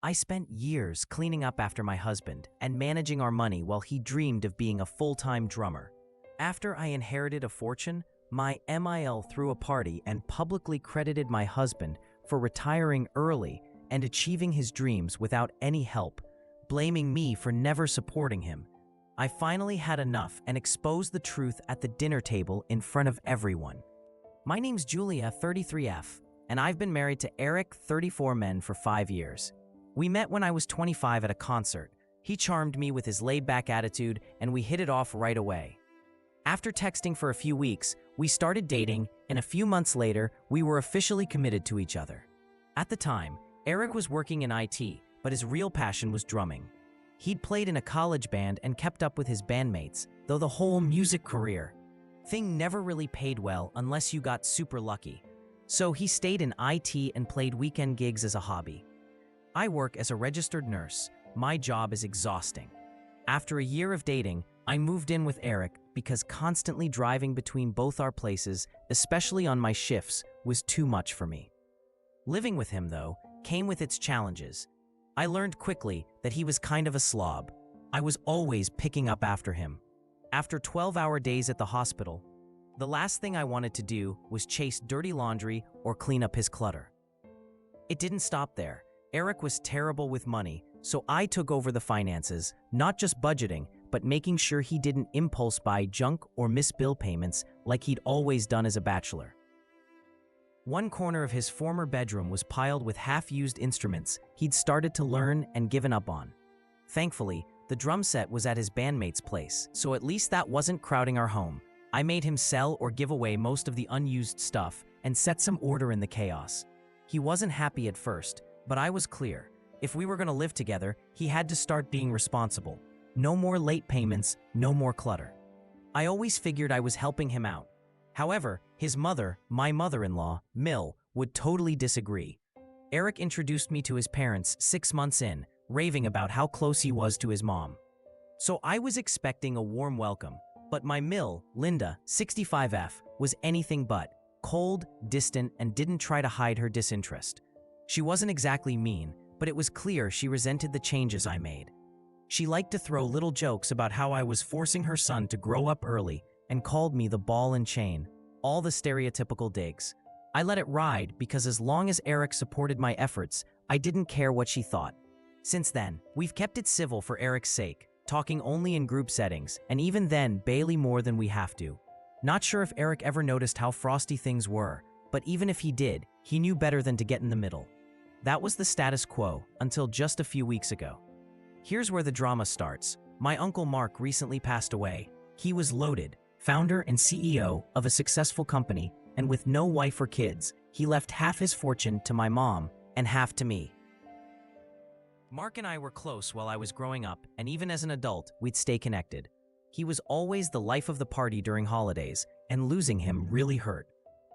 I spent years cleaning up after my husband and managing our money while he dreamed of being a full-time drummer. After I inherited a fortune, my MIL threw a party and publicly credited my husband for retiring early and achieving his dreams without any help, blaming me for never supporting him. I finally had enough and exposed the truth at the dinner table in front of everyone. My name's Julia, 33F, and I've been married to Eric, 34 men, for 5 years. We met when I was 25 at a concert. He charmed me with his laid-back attitude, and we hit it off right away. After texting for a few weeks, we started dating, and a few months later, we were officially committed to each other. At the time, Eric was working in IT, but his real passion was drumming. He'd played in a college band and kept up with his bandmates, though the whole music career thing never really paid well unless you got super lucky. So he stayed in IT and played weekend gigs as a hobby. I work as a registered nurse. My job is exhausting. After a year of dating, I moved in with Eric because constantly driving between both our places, especially on my shifts, was too much for me. Living with him, though, came with its challenges. I learned quickly that he was kind of a slob. I was always picking up after him. After 12-hour days at the hospital, the last thing I wanted to do was chase dirty laundry or clean up his clutter. It didn't stop there. Eric was terrible with money, so I took over the finances, not just budgeting, but making sure he didn't impulse buy junk or miss bill payments like he'd always done as a bachelor. One corner of his former bedroom was piled with half-used instruments he'd started to learn and given up on. Thankfully, the drum set was at his bandmate's place, so at least that wasn't crowding our home. I made him sell or give away most of the unused stuff and set some order in the chaos. He wasn't happy at first, but I was clear. If we were going to live together, he had to start being responsible. No more late payments, no more clutter. I always figured I was helping him out. However, his mother, my mother-in-law, Mill, would totally disagree. Eric introduced me to his parents 6 months in, raving about how close he was to his mom. So I was expecting a warm welcome, but my Mill, Linda, 65F, was anything but cold, distant, and didn't try to hide her disinterest. She wasn't exactly mean, but it was clear she resented the changes I made. She liked to throw little jokes about how I was forcing her son to grow up early and called me the ball and chain, all the stereotypical digs. I let it ride because as long as Eric supported my efforts, I didn't care what she thought. Since then, we've kept it civil for Eric's sake, talking only in group settings, and even then barely more than we have to. Not sure if Eric ever noticed how frosty things were, but even if he did, he knew better than to get in the middle. That was the status quo until just a few weeks ago. Here's where the drama starts. My uncle Mark recently passed away. He was loaded, founder and CEO of a successful company, and with no wife or kids, he left half his fortune to my mom and half to me. Mark and I were close while I was growing up, and even as an adult, we'd stay connected. He was always the life of the party during holidays, and losing him really hurt.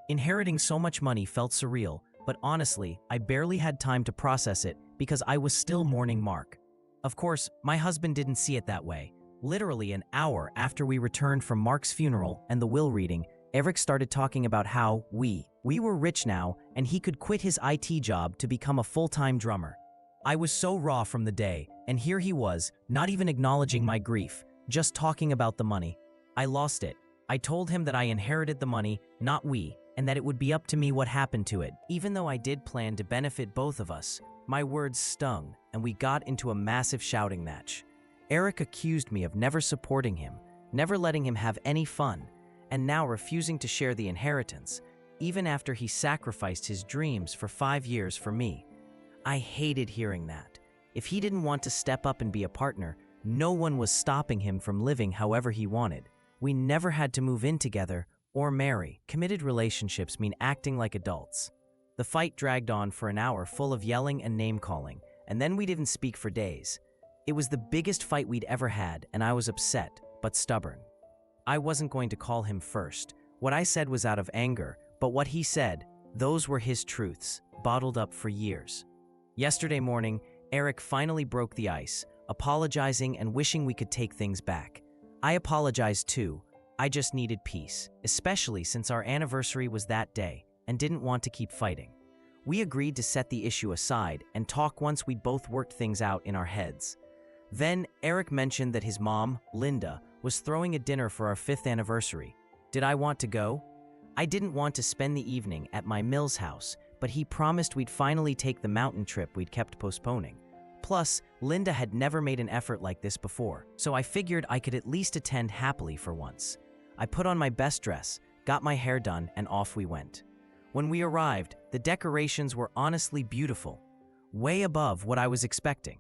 Inheriting so much money felt surreal, but honestly, I barely had time to process it because I was still mourning Mark. Of course, my husband didn't see it that way. Literally an hour after we returned from Mark's funeral and the will reading, Eric started talking about how we were rich now and he could quit his IT job to become a full-time drummer. I was so raw from the day, and here he was, not even acknowledging my grief, just talking about the money. I lost it. I told him that I inherited the money, not we, and that it would be up to me what happened to it. Even though I did plan to benefit both of us, my words stung, and we got into a massive shouting match. Eric accused me of never supporting him, never letting him have any fun, and now refusing to share the inheritance, even after he sacrificed his dreams for 5 years for me. I hated hearing that. If he didn't want to step up and be a partner, no one was stopping him from living however he wanted. We never had to move in together or marry. Committed relationships mean acting like adults. The fight dragged on for an hour full of yelling and name-calling, and then we didn't speak for days. It was the biggest fight we'd ever had, and I was upset, but stubborn. I wasn't going to call him first. What I said was out of anger, but what he said, those were his truths, bottled up for years. Yesterday morning, Eric finally broke the ice, apologizing and wishing we could take things back. I apologized too. I just needed peace, especially since our anniversary was that day and didn't want to keep fighting. We agreed to set the issue aside and talk once we'd both worked things out in our heads. Then, Eric mentioned that his mom, Linda, was throwing a dinner for our 5th anniversary. Did I want to go? I didn't want to spend the evening at my Mills house, but he promised we'd finally take the mountain trip we'd kept postponing. Plus, Linda had never made an effort like this before, so I figured I could at least attend happily for once. I put on my best dress, got my hair done, and off we went. When we arrived, the decorations were honestly beautiful, way above what I was expecting.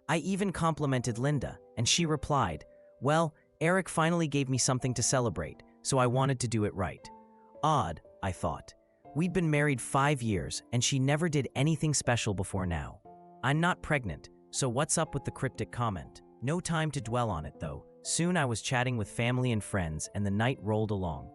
I even complimented Linda, and she replied, "Well, Eric finally gave me something to celebrate, so I wanted to do it right." Odd, I thought. We'd been married 5 years, and she never did anything special before now. I'm not pregnant, so what's up with the cryptic comment? No time to dwell on it, though. Soon I was chatting with family and friends, and the night rolled along.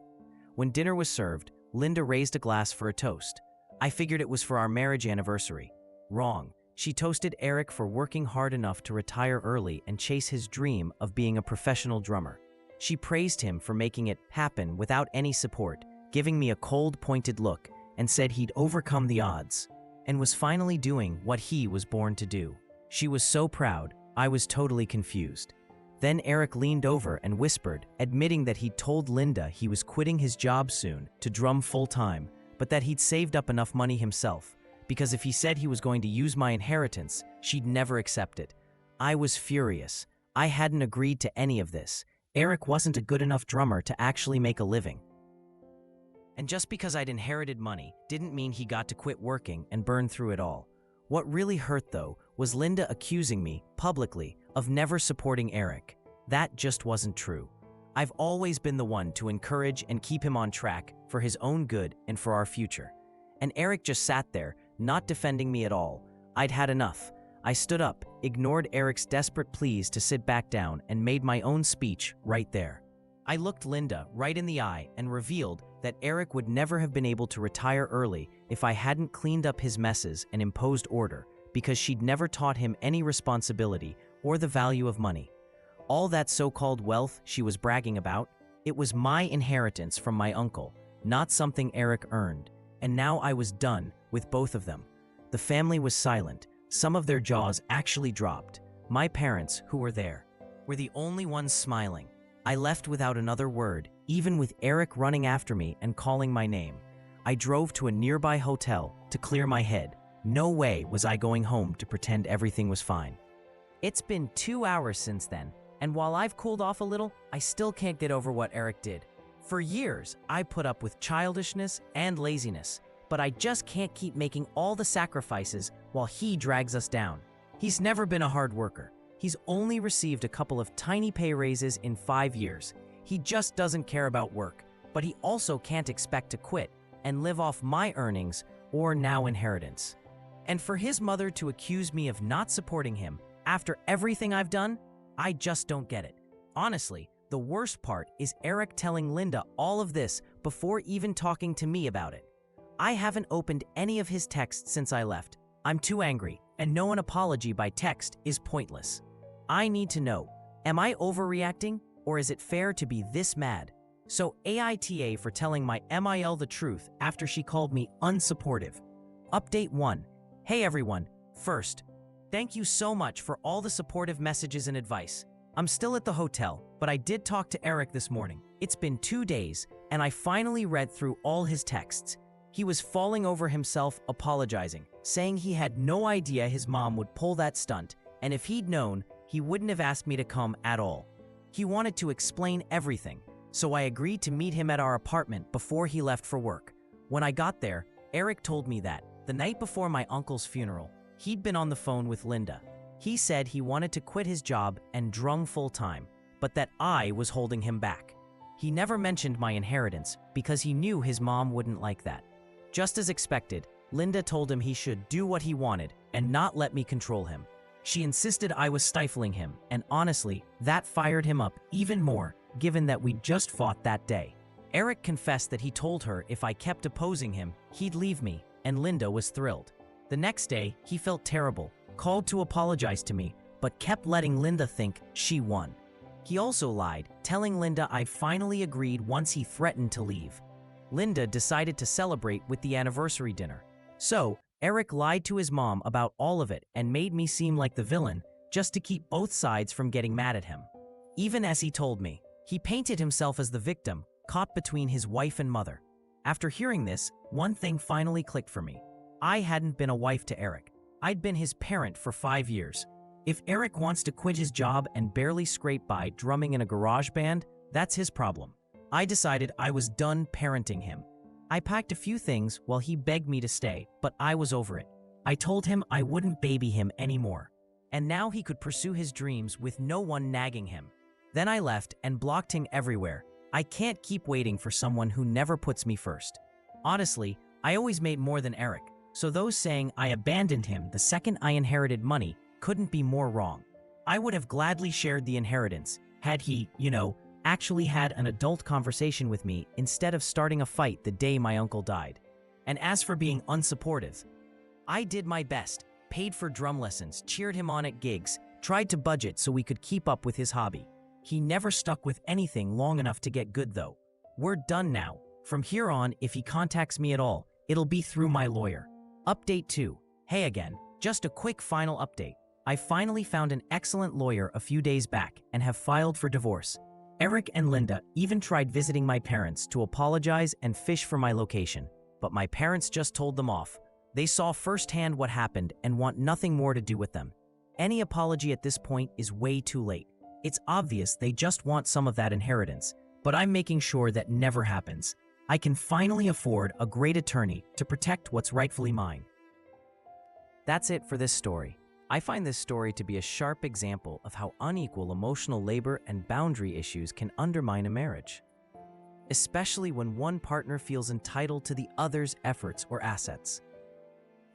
When dinner was served, Linda raised a glass for a toast. I figured it was for our marriage anniversary. Wrong. She toasted Eric for working hard enough to retire early and chase his dream of being a professional drummer. She praised him for making it happen without any support, giving me a cold, pointed look, and said he'd overcome the odds and was finally doing what he was born to do. She was so proud, I was totally confused. Then Eric leaned over and whispered, admitting that he'd told Linda he was quitting his job soon to drum full-time, but that he'd saved up enough money himself, because if he said he was going to use my inheritance, she'd never accept it. I was furious. I hadn't agreed to any of this. Eric wasn't a good enough drummer to actually make a living. And just because I'd inherited money didn't mean he got to quit working and burn through it all. What really hurt, though, was Linda accusing me, publicly, of never supporting Eric. That just wasn't true. I've always been the one to encourage and keep him on track for his own good and for our future. And Eric just sat there, not defending me at all. I'd had enough. I stood up, ignored Eric's desperate pleas to sit back down, and made my own speech right there. I looked Linda right in the eye and revealed that Eric would never have been able to retire early if I hadn't cleaned up his messes and imposed order, because she'd never taught him any responsibility or the value of money. All that so-called wealth she was bragging about, it was my inheritance from my uncle, not something Eric earned. And now I was done with both of them. The family was silent. Some of their jaws actually dropped. My parents, who were there, were the only ones smiling. I left without another word, even with Eric running after me and calling my name. I drove to a nearby hotel to clear my head. No way was I going home to pretend everything was fine. It's been 2 hours since then, and while I've cooled off a little, I still can't get over what Eric did. For years, I put up with childishness and laziness, but I just can't keep making all the sacrifices while he drags us down. He's never been a hard worker. He's only received a couple of tiny pay raises in 5 years. He just doesn't care about work, but he also can't expect to quit and live off my earnings or now inheritance. And for his mother to accuse me of not supporting him after everything I've done, I just don't get it. Honestly, the worst part is Eric telling Linda all of this before even talking to me about it. I haven't opened any of his texts since I left. I'm too angry, and no an apology by text is pointless. I need to know, am I overreacting, or is it fair to be this mad? So AITA for telling my MIL the truth after she called me unsupportive. Update 1. Hey everyone, first, thank you so much for all the supportive messages and advice. I'm still at the hotel, but I did talk to Eric this morning. It's been 2 days, and I finally read through all his texts. He was falling over himself apologizing, saying he had no idea his mom would pull that stunt, and if he'd known, he wouldn't have asked me to come at all. He wanted to explain everything, so I agreed to meet him at our apartment before he left for work. When I got there, Eric told me that, the night before my uncle's funeral, he'd been on the phone with Linda. He said he wanted to quit his job and drum full-time, but that I was holding him back. He never mentioned my inheritance because he knew his mom wouldn't like that. Just as expected, Linda told him he should do what he wanted and not let me control him. She insisted I was stifling him, and honestly, that fired him up even more, given that we'd just fought that day. Eric confessed that he told her if I kept opposing him, he'd leave me, and Linda was thrilled. The next day, he felt terrible, called to apologize to me, but kept letting Linda think she won. He also lied, telling Linda I'd finally agreed once he threatened to leave. Linda decided to celebrate with the anniversary dinner. So, Eric lied to his mom about all of it and made me seem like the villain just to keep both sides from getting mad at him. Even as he told me, he painted himself as the victim, caught between his wife and mother. After hearing this, one thing finally clicked for me. I hadn't been a wife to Eric. I'd been his parent for 5 years. If Eric wants to quit his job and barely scrape by drumming in a garage band, that's his problem. I decided I was done parenting him. I packed a few things while he begged me to stay, but I was over it. I told him I wouldn't baby him anymore. And now he could pursue his dreams with no one nagging him. Then I left and blocked him everywhere. I can't keep waiting for someone who never puts me first. Honestly, I always made more than Eric, so those saying I abandoned him the second I inherited money couldn't be more wrong. I would have gladly shared the inheritance had he, actually had an adult conversation with me instead of starting a fight the day my uncle died. And as for being unsupportive, I did my best, paid for drum lessons, cheered him on at gigs, tried to budget so we could keep up with his hobby. He never stuck with anything long enough to get good though. We're done now. From here on, if he contacts me at all, it'll be through my lawyer. Update 2. Hey again, just a quick final update. I finally found an excellent lawyer a few days back and have filed for divorce. Eric and Linda even tried visiting my parents to apologize and fish for my location, but my parents just told them off. They saw firsthand what happened and want nothing more to do with them. Any apology at this point is way too late. It's obvious they just want some of that inheritance, but I'm making sure that never happens. I can finally afford a great attorney to protect what's rightfully mine. That's it for this story. I find this story to be a sharp example of how unequal emotional labor and boundary issues can undermine a marriage, especially when one partner feels entitled to the other's efforts or assets.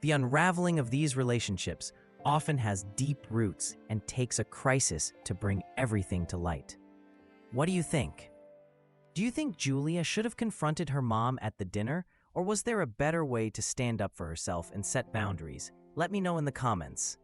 The unraveling of these relationships often has deep roots and takes a crisis to bring everything to light. What do you think? Do you think Julia should have confronted her mom at the dinner, or was there a better way to stand up for herself and set boundaries? Let me know in the comments.